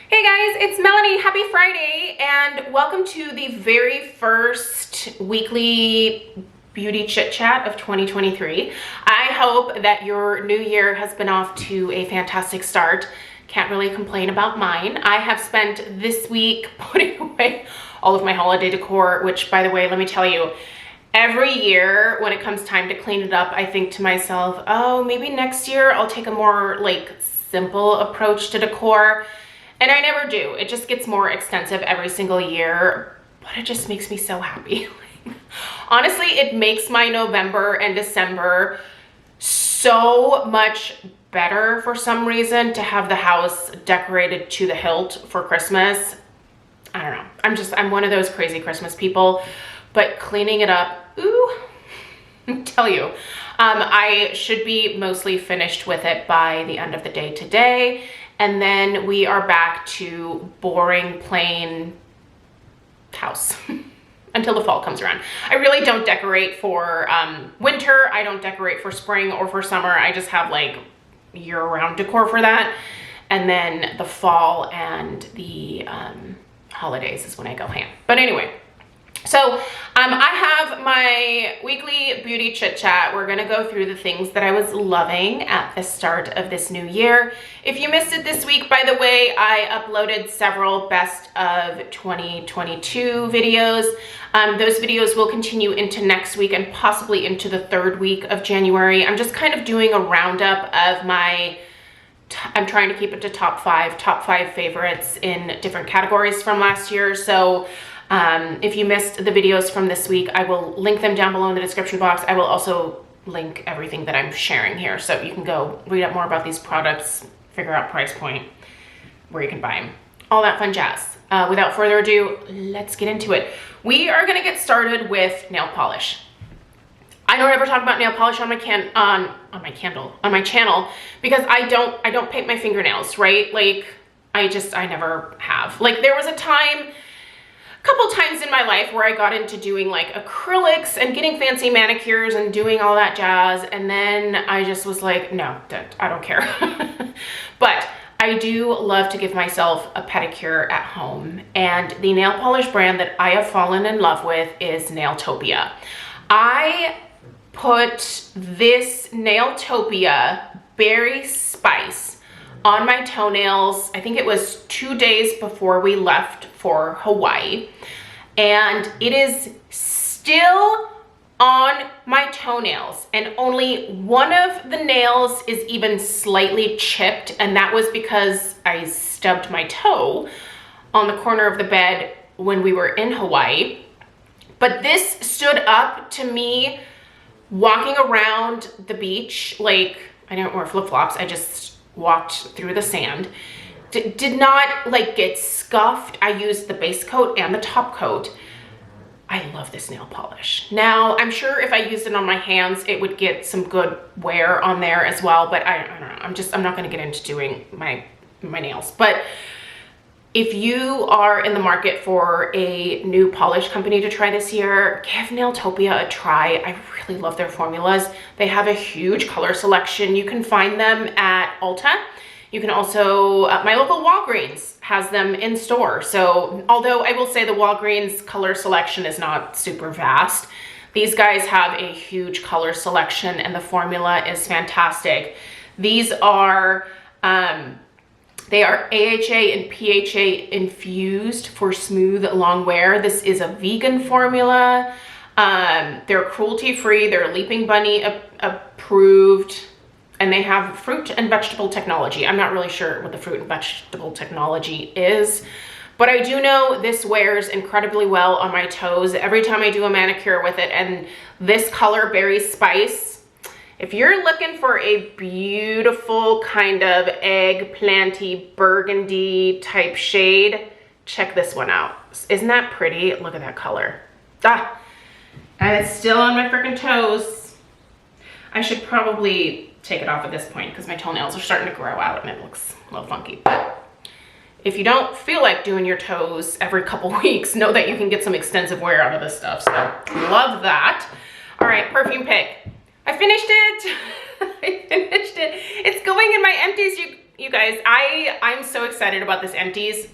Hey guys, it's Melanie. Happy Friday and welcome to the very first weekly beauty chit chat of 2023. I hope that your new year has been off to a fantastic start. Can't really complain about mine. I have spent this week putting away all of my holiday decor, which, by the way, let me tell you, every year when it comes time to clean it up, I think to myself, oh, maybe next year I'll take a more simple approach to decor. And I never do. It just gets more extensive every single year, but it just makes me so happy. Honestly, it makes my November and December so much better for some reason to have the house decorated to the hilt for Christmas. I don't know. I'm one of those crazy Christmas people, but cleaning it up, ooh, I'll tell you. I should be mostly finished with it by the end of the day today. And then we are back to boring, plain house until the fall comes around. I really don't decorate for winter. I don't decorate for spring or for summer. I just have year-round decor for that. And then the fall and the holidays is when I go ham. But anyway, so I have my weekly beauty chit chat. We're gonna go through the things that I was loving at the start of this new year. If you missed it this week, by the way, I uploaded several best of 2022 videos. Those videos will continue into next week and possibly into the third week of January. I'm just kind of doing a roundup of I'm trying to keep it to top five favorites in different categories from last year. So if you missed the videos from this week, I will link them down below in the description box. I will also link everything that I'm sharing here, so you can go read up more about these products, figure out price point, where you can buy them, all that fun jazz. Without further ado, let's get into it. We are gonna get started with nail polish. I don't ever talk about nail polish on my channel because I don't paint my fingernails, right? I never have. There was a couple times in my life where I got into doing acrylics and getting fancy manicures and doing all that jazz, and then I just was like, no, I don't care. But I do love to give myself a pedicure at home, and the nail polish brand that I have fallen in love with is Nailtopia. I put this Nailtopia Berry Spice on my toenails. I think it was 2 days before we left for Hawaii, and it is still on my toenails, and only one of the nails is even slightly chipped, and that was because I stubbed my toe on the corner of the bed when we were in Hawaii. But this stood up to me walking around the beach. I didn't wear flip-flops, I just walked through the sand. Did not get scuffed. I used the base coat and the top coat. I love this nail polish. Now, I'm sure if I used it on my hands, it would get some good wear on there as well, but I don't know. I'm not gonna get into doing my nails. But if you are in the market for a new polish company to try this year, give Nailtopia a try. I really love their formulas. They have a huge color selection. You can find them at Ulta. You can also, my local Walgreens has them in store. So although I will say the Walgreens color selection is not super vast, these guys have a huge color selection and the formula is fantastic. These are, they are AHA and PHA infused for smooth long wear. This is a vegan formula. They're cruelty-free, they're Leaping Bunny approved, and they have fruit and vegetable technology. I'm not really sure what the fruit and vegetable technology is, but I do know this wears incredibly well on my toes every time I do a manicure with it. And this color, Berry Spice, if you're looking for a beautiful kind of eggplanty burgundy type shade, check this one out. Isn't that pretty? Look at that color. Ah, and it's still on my freaking toes. I should probably take it off at this point because my toenails are starting to grow out and it looks a little funky. But if you don't feel like doing your toes every couple weeks, know that you can get some extensive wear out of this stuff. So love that. All right, perfume pick. I finished it. I finished it. It's going in my empties. you guys, I'm so excited about this Empties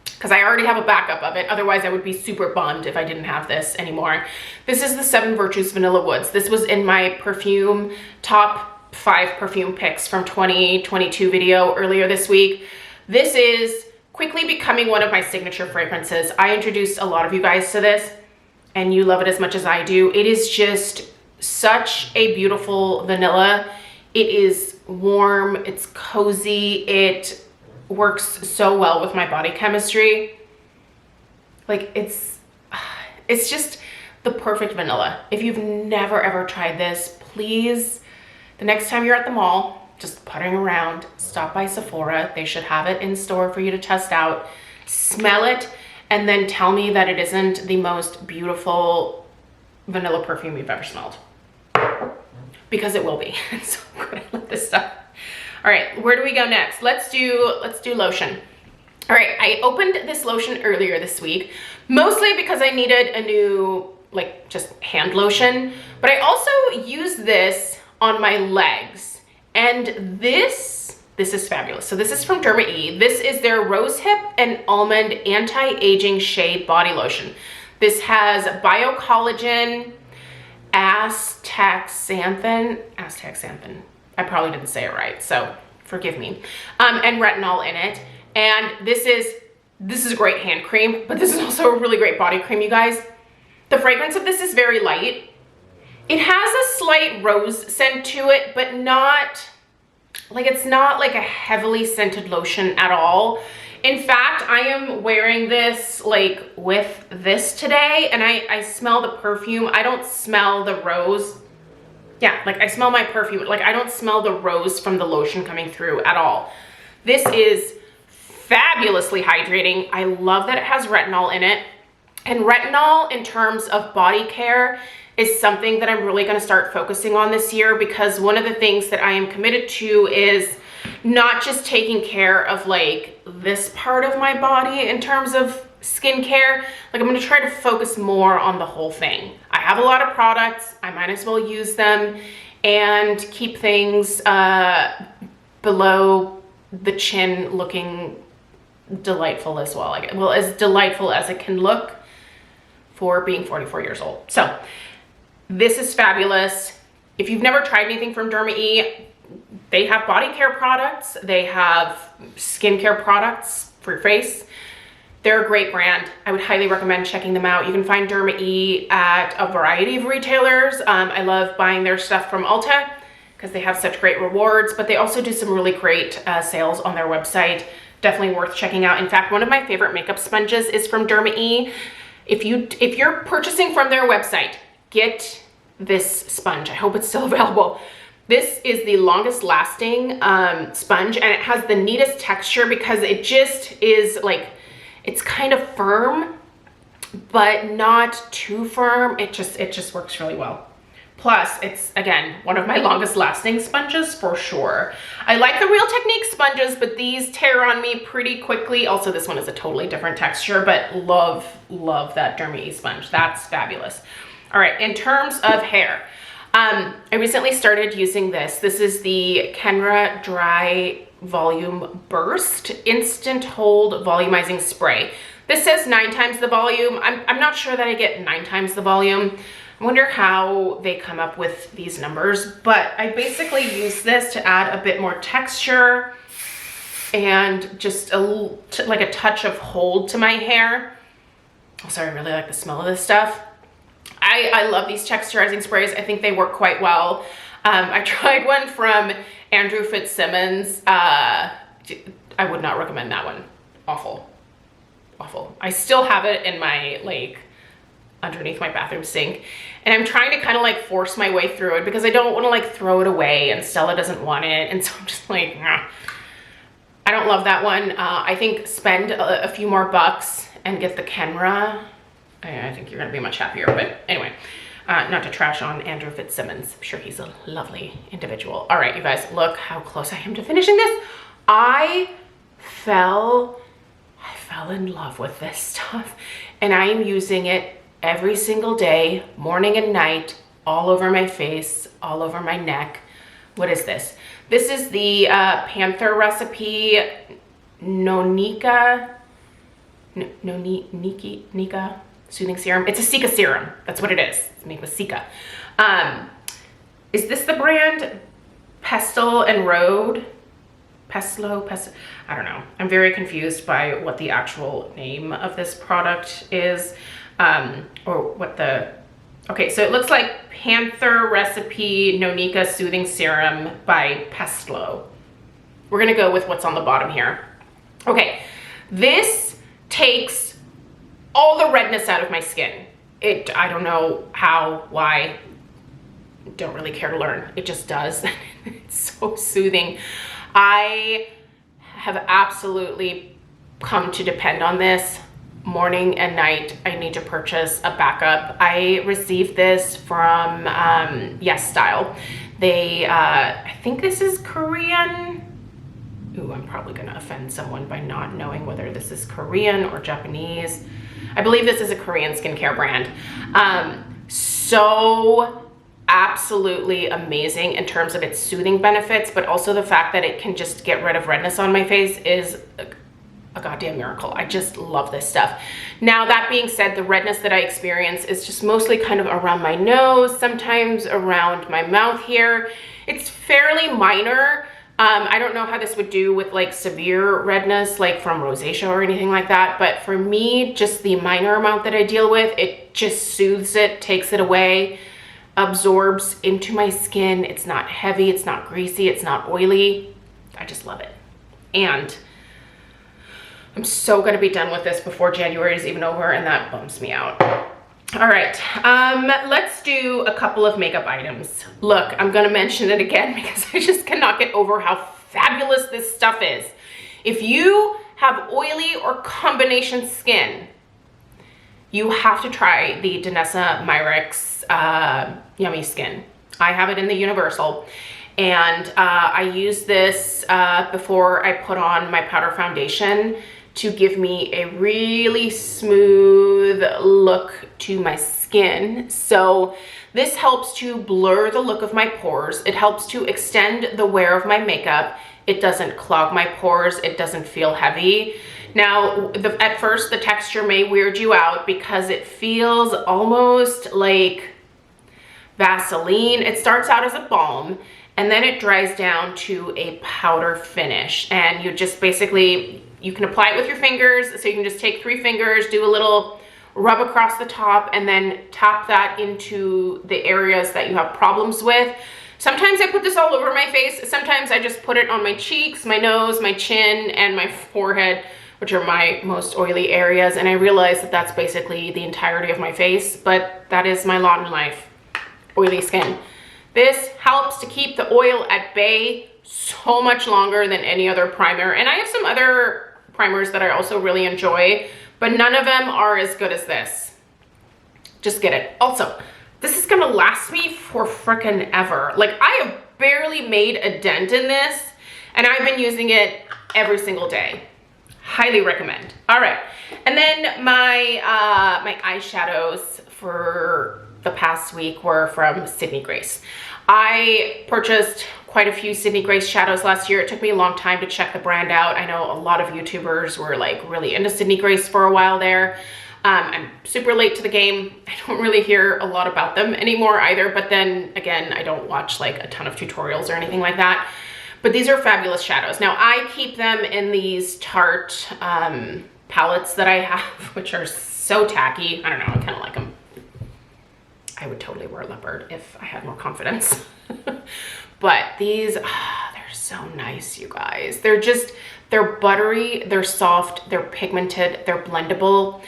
because I already have a backup of it. Otherwise, I would be super bummed if I didn't have this anymore. This is the 7 Virtues Vanilla Woods. This was in my perfume top 5 perfume picks from 2022 video earlier this week. This is quickly becoming one of my signature fragrances. I introduced a lot of you guys to this and you love it as much as I do. It is just such a beautiful vanilla. It is warm, it's cozy, it works so well with my body chemistry. Like it's just the perfect vanilla. If you've never ever tried this, please, the next time you're at the mall, just puttering around, stop by Sephora. They should have it in store for you to test out. Smell it and then tell me that it isn't the most beautiful vanilla perfume you've ever smelled. Because it will be. It's so good. I love this stuff. All right, where do we go next? Let's do lotion. All right, I opened this lotion earlier this week, mostly because I needed a new, like, just hand lotion, but I also use this on my legs, and this is fabulous. So this is from Derma E. This is their Rosehip and Almond Anti-Aging Shea Body Lotion. This has biocollagen, astaxanthin. I probably didn't say it right, so forgive me. And retinol in it. And this is a great hand cream, but this is also a really great body cream, you guys. The fragrance of this is very light. It has a slight rose scent to it, but not, like, it's not like a heavily scented lotion at all. In fact, I am wearing this like with this today, and I smell the perfume. I don't smell the rose. Yeah, like I smell my perfume. Like I don't smell the rose from the lotion coming through at all. This is fabulously hydrating. I love that it has retinol in it. And retinol in terms of body care is something that I'm really gonna start focusing on this year, because one of the things that I am committed to is not just taking care of like this part of my body in terms of skincare. Like I'm gonna try to focus more on the whole thing. I have a lot of products, I might as well use them and keep things below the chin looking delightful as well. Well, as delightful as it can look for being 44 years old. So this is fabulous. If you've never tried anything from Derma E, they have body care products, they have skincare products for your face. They're a great brand. I would highly recommend checking them out. You can find Derma E at a variety of retailers. I love buying their stuff from Ulta because they have such great rewards, but they also do some really great sales on their website. Definitely worth checking out. In fact, one of my favorite makeup sponges is from Derma E. If you're purchasing from their website, get this sponge. I hope it's still available. This is the longest lasting sponge, and it has the neatest texture because it just is like, it's kind of firm, but not too firm. It just works really well. Plus, it's, again, one of my longest lasting sponges for sure. I like the Real Technique sponges, but these tear on me pretty quickly. Also, this one is a totally different texture, but love that Derma E sponge. That's fabulous. All right, in terms of hair, I recently started using this. This is the Kenra Dry Volume Burst Instant Hold Volumizing Spray. This says 9 times the volume. I'm not sure that I get 9 times the volume. I wonder how they come up with these numbers, but I basically use this to add a bit more texture and just like a touch of hold to my hair. Also, I really like the smell of this stuff. I love these texturizing sprays. I think they work quite well. I tried one from Andrew Fitzsimmons. I would not recommend that one. Awful. I still have it in my, like, underneath my bathroom sink, and I'm trying to kind of like force my way through it because I don't want to like throw it away, and Stella doesn't want it, and so I'm just like, nah. I don't love that one. I think spend a few more bucks and get the Kenra. I think you're gonna be much happier, but anyway, not to trash on Andrew Fitzsimmons. I'm sure he's a lovely individual. All right, you guys, look how close I am to finishing this. I fell in love with this stuff, and I am using it every single day, morning and night, all over my face, all over my neck. What is this? This is the Panther recipe, Nika Soothing Serum. It's a Cica serum. That's what it is. It's made with Cica. Is this the brand? Pestle and Road? Pestle, I don't know. I'm very confused by what the actual name of this product is, or what the, okay, so it looks like Panther Recipe Nonica Soothing Serum by Pestle. We're gonna go with what's on the bottom here. Okay, this takes all the redness out of my skin. I don't know how, why, don't really care to learn. It just does. It's so soothing. I have absolutely come to depend on this morning and night. I need to purchase a backup. I received this from Yes Style. They, I think this is Korean. Ooh, I'm probably gonna offend someone by not knowing whether this is Korean or Japanese. I believe this is a Korean skincare brand. So absolutely amazing in terms of its soothing benefits, but also the fact that it can just get rid of redness on my face is a goddamn miracle. I just love this stuff. Now, that being said, the redness that I experience is just mostly kind of around my nose, sometimes around my mouth here. It's fairly minor. I don't know how this would do with like severe redness, like from rosacea or anything like that. But for me, just the minor amount that I deal with, it just soothes it, takes it away, absorbs into my skin. It's not heavy, it's not greasy, it's not oily. I just love it. And I'm so gonna be done with this before January is even over, and that bums me out. All right, let's do a couple of makeup items. Look, I'm gonna mention it again because I just cannot get over how fabulous this stuff is. If you have oily or combination skin, you have to try the Danessa Myricks Yummy Skin. I have it in the Universal, and I use this before I put on my powder foundation to give me a really smooth look to my skin. So this helps to blur the look of my pores. It helps to extend the wear of my makeup. It doesn't clog my pores. It doesn't feel heavy. Now, at first, the texture may weird you out because it feels almost like Vaseline. It starts out as a balm, and then it dries down to a powder finish. And you just basically, you can apply it with your fingers. So you can just take 3 fingers, do a little rub across the top, and then tap that into the areas that you have problems with. Sometimes I put this all over my face. Sometimes I just put it on my cheeks, my nose, my chin, and my forehead, which are my most oily areas. And I realize that that's basically the entirety of my face, but that is my lot in life, oily skin. This helps to keep the oil at bay so much longer than any other primer. And I have some other primers that I also really enjoy, but none of them are as good as this. Just get it. Also, this is gonna last me for frickin' ever. Like, I have barely made a dent in this, and I've been using it every single day. Highly recommend. All right, and then my my eyeshadows for the past week were from Sydney Grace. I purchased quite a few Sydney Grace shadows last year. It took me a long time to check the brand out. I know a lot of YouTubers were like really into Sydney Grace for a while there. I'm super late to the game. I don't really hear a lot about them anymore either, but then again, I don't watch like a ton of tutorials or anything like that. But these are fabulous shadows. Now, I keep them in these Tarte palettes that I have, which are so tacky. I don't know, I kind of like them. I would totally wear leopard if I had more confidence. But these, they're so nice, you guys. They're buttery, they're soft, they're pigmented, they're blendable.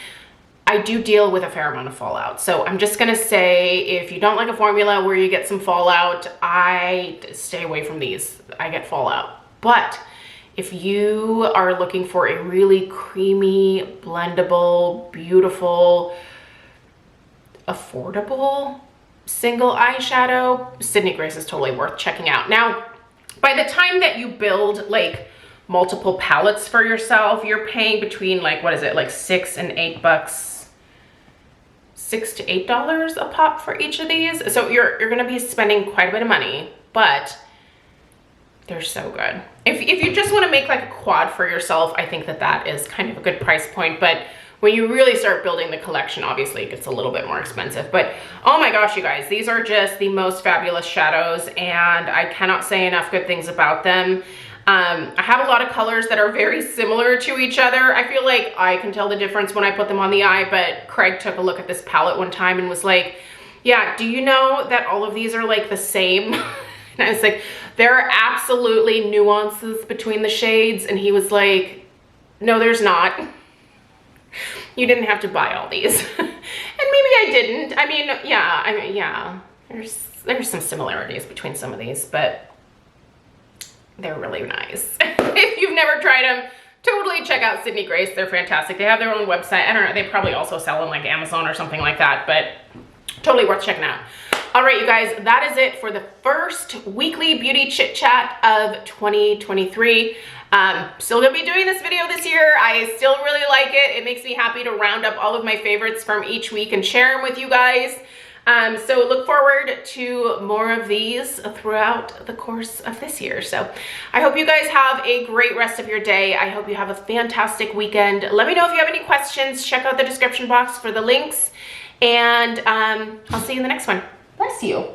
I do deal with a fair amount of fallout. So I'm just gonna say, if you don't like a formula where you get some fallout, I stay away from these. I get fallout. But if you are looking for a really creamy, blendable, beautiful, affordable single eyeshadow, Sydney Grace is totally worth checking out. Now, by the time that you build like multiple palettes for yourself, you're paying between like, what is it, like $6 and $8, $6 to $8 a pop for each of these. So you're gonna be spending quite a bit of money, but They're so good. If you just want to make like a quad for yourself, I think that that is kind of a good price point. But when you really start building the collection, obviously it gets a little bit more expensive. But oh my gosh, you guys, these are just the most fabulous shadows, and I cannot say enough good things about them. I have a lot of colors that are very similar to each other. I feel like I can tell the difference when I put them on the eye, but Craig took a look at this palette one time and was like, yeah, do you know that all of these are like the same? And I was like, there are absolutely nuances between the shades. And he was like, no, there's not. You didn't have to buy all these. And maybe I didn't. I mean, yeah, there's some similarities between some of these, but they're really nice. If you've never tried them, totally check out Sydney Grace. They're fantastic. They have their own website. I don't know, they probably also sell on like Amazon or something like that, but totally worth checking out. All right, you guys, that is it for the first weekly beauty chit chat of 2023. Still gonna be doing this video this year. I still really like it. It makes me happy to round up all of my favorites from each week and share them with you guys. So look forward to more of these throughout the course of this year. So I hope you guys have a great rest of your day. I hope you have a fantastic weekend. Let me know if you have any questions. Check out the description box for the links, and I'll see you in the next one. Bless you.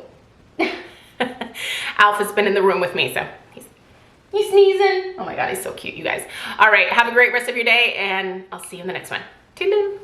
Alf has been in the room with me, so he's sneezing. Oh my God, he's so cute, you guys. All right, have a great rest of your day, and I'll see you in the next one. Toodaloo.